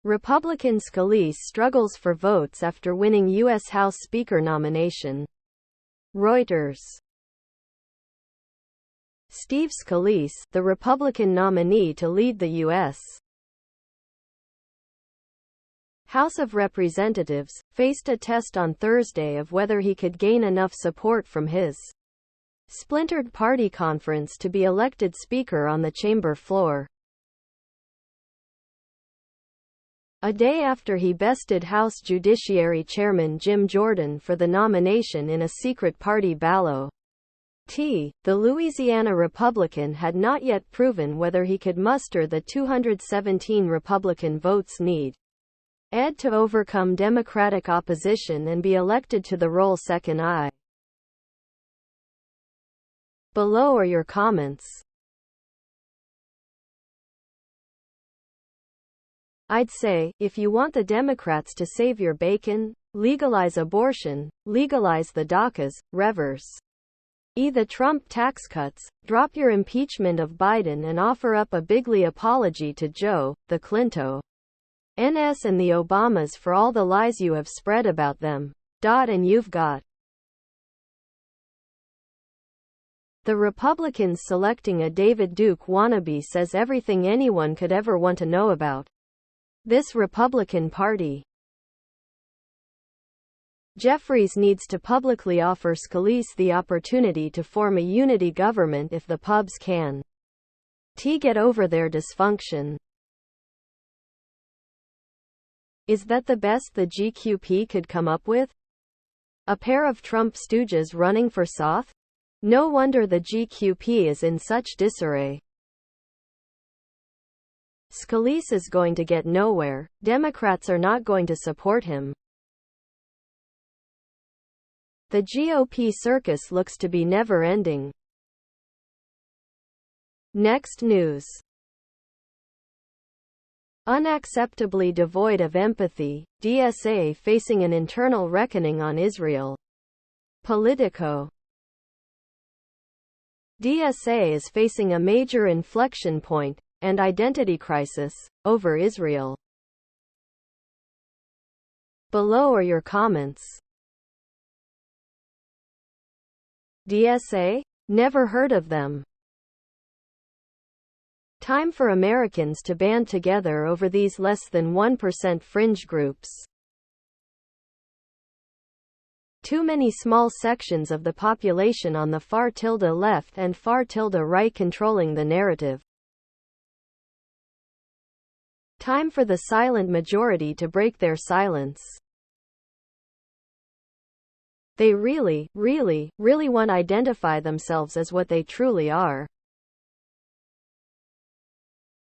Republican Scalise struggles for votes after winning U.S. House Speaker nomination. Reuters. Steve Scalise, the Republican nominee to lead the U.S. House of Representatives, faced a test on Thursday of whether he could gain enough support from his splintered party conference to be elected Speaker on the chamber floor. A day after he bested House Judiciary Chairman Jim Jordan for the nomination in a secret party ballot. The Louisiana Republican had not yet proven whether he could muster the 217 Republican votes needed to overcome Democratic opposition and be elected to the role second. Below are your comments. I'd say, if you want the Democrats to save your bacon, legalize abortion, legalize the DACAs, reverse the Trump tax cuts, drop your impeachment of Biden and offer up a bigly apology to Joe, the Clintons, and the Obamas for all the lies you have spread about them. And you've got the Republicans selecting a David Duke wannabe says everything anyone could ever want to know about this Republican Party. Jeffries needs to publicly offer Scalise the opportunity to form a unity government if the pubs can get over their dysfunction. Is that the best the GQP could come up with? A pair of Trump stooges running for Soth? No wonder the GQP is in such disarray. Scalise is going to get nowhere. Democrats are not going to support him. The GOP circus looks to be never-ending. Next news. Unacceptably devoid of empathy, DSA facing an internal reckoning on Israel. Politico. DSA is facing a major inflection point and identity crisis over Israel. Below are your comments. DSA? Never heard of them. Time for Americans to band together over these less than 1% fringe groups. Too many small sections of the population on the far-left and far-right controlling the narrative. Time for the silent majority to break their silence. They really want to identify themselves as what they truly are.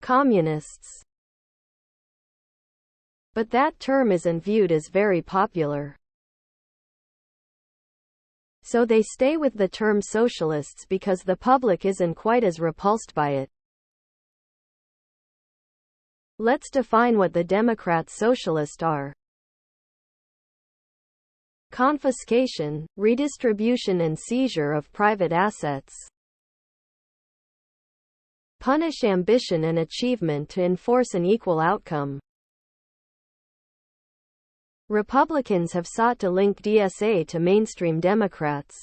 Communists. But that term isn't viewed as very popular. So they stay with the term socialists because the public isn't quite as repulsed by it. Let's define what the Democrats' socialists are. Confiscation, redistribution and seizure of private assets. Punish ambition and achievement to enforce an equal outcome. Republicans have sought to link DSA to mainstream Democrats.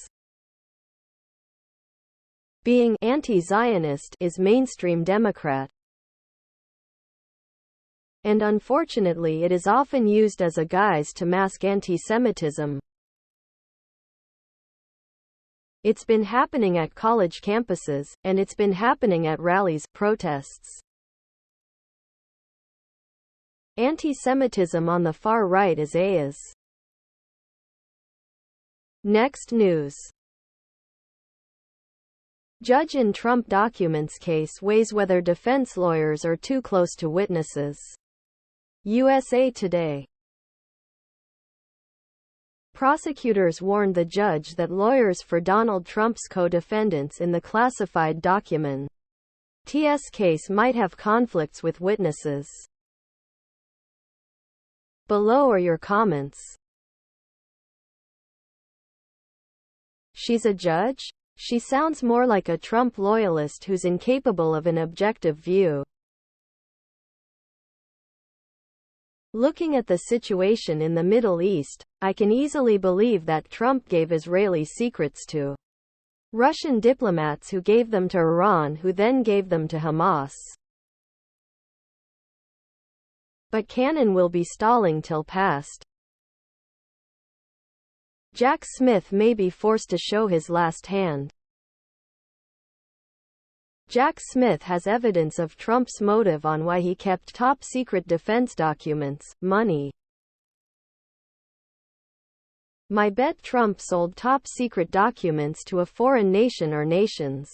Being anti-Zionist is mainstream Democrat. And unfortunately it is often used as a guise to mask anti-Semitism. It's been happening at college campuses, and it's been happening at rallies, protests. Anti-Semitism on the far right is as. Next news. Judge in Trump documents case weighs whether defense lawyers are too close to witnesses. USA Today. Prosecutors warned the judge that lawyers for Donald Trump's co-defendants in the classified documents case might have conflicts with witnesses. Below are your comments. She's a judge? She sounds more like a Trump loyalist who's incapable of an objective view. Looking at the situation in the Middle East, I can easily believe that Trump gave Israeli secrets to Russian diplomats who gave them to Iran, who then gave them to Hamas. But Cannon will be stalling till past Jack Smith may be forced to show his last hand. Jack Smith has evidence of Trump's motive on why he kept top-secret defense documents, money. My bet Trump sold top-secret documents to a foreign nation or nations.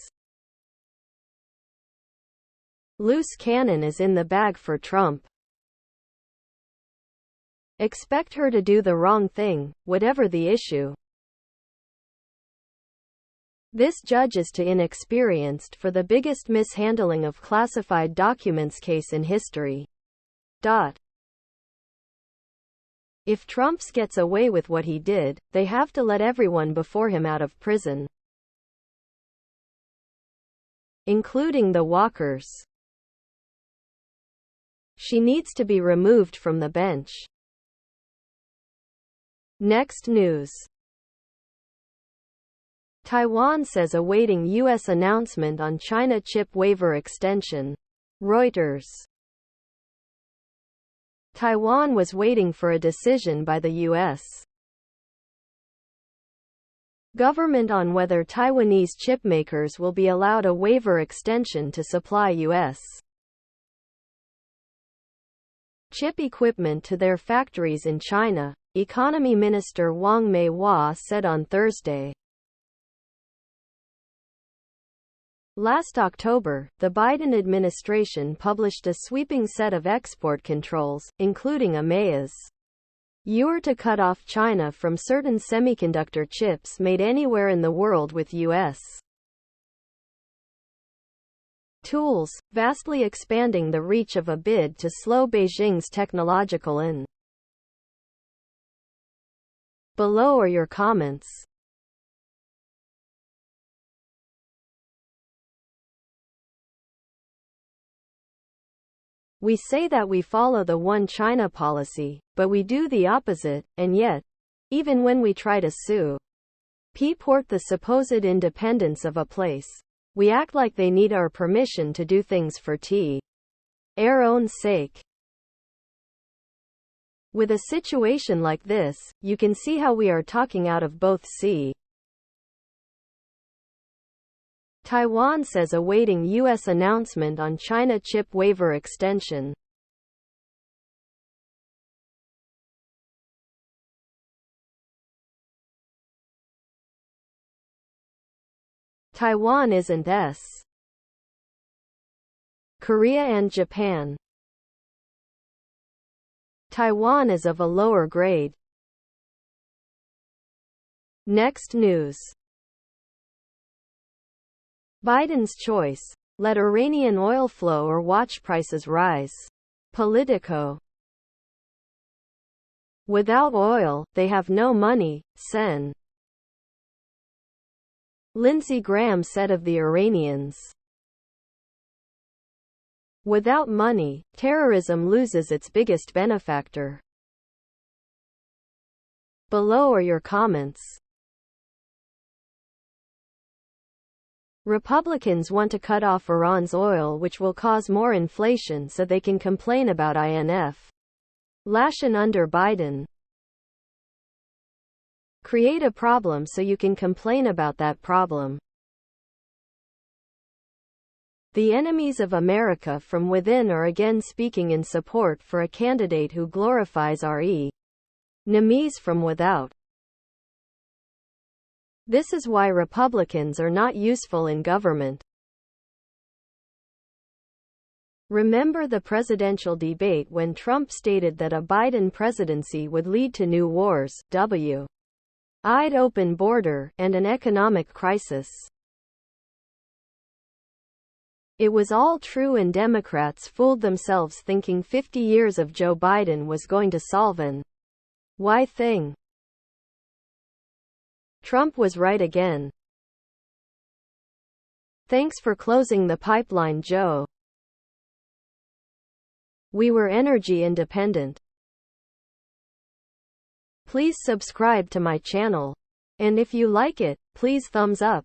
Loose cannon is in the bag for Trump. Expect her to do the wrong thing, whatever the issue. This judge is too inexperienced for the biggest mishandling of classified documents case in history. If Trump gets away with what he did, they have to let everyone before him out of prison, including the Walkers. She needs to be removed from the bench. Next news. Taiwan says awaiting U.S. announcement on China chip waiver extension. Reuters. Taiwan was waiting for a decision by the U.S. government on whether Taiwanese chipmakers will be allowed a waiver extension to supply U.S. chip equipment to their factories in China, Economy Minister Wang Mei-hua said on Thursday. Last October, the Biden administration published a sweeping set of export controls, including a measure to cut off China from certain semiconductor chips made anywhere in the world with U.S. tools, vastly expanding the reach of a bid to slow Beijing's technological and below are your comments. We say that we follow the One China policy, but we do the opposite, and yet, even when we try to support the supposed independence of a place, we act like they need our permission to do things for our own sake. With a situation like this, you can see how we are talking out of both sides. Taiwan says awaiting U.S. announcement on China chip waiver extension. Taiwan isn't s. Korea and Japan. Taiwan is of a lower grade. Next news. Biden's choice: let Iranian oil flow or watch prices rise. Politico. Without oil, they have no money, Sen. Lindsey Graham said of the Iranians. Without money, terrorism loses its biggest benefactor. Below are your comments. Republicans want to cut off Iran's oil, which will cause more inflation, so they can complain about inflation under Biden. Create a problem so you can complain about that problem. The enemies of America from within are again speaking in support for a candidate who glorifies our enemies from without. This is why Republicans are not useful in government. Remember the presidential debate when Trump stated that a Biden presidency would lead to new wars, wide open border, and an economic crisis. It was all true, and Democrats fooled themselves thinking 50 years of Joe Biden was going to solve an why thing. Trump was right again. Thanks for closing the pipeline, Joe. We were energy independent. Please subscribe to my channel. And if you like it, please thumbs up.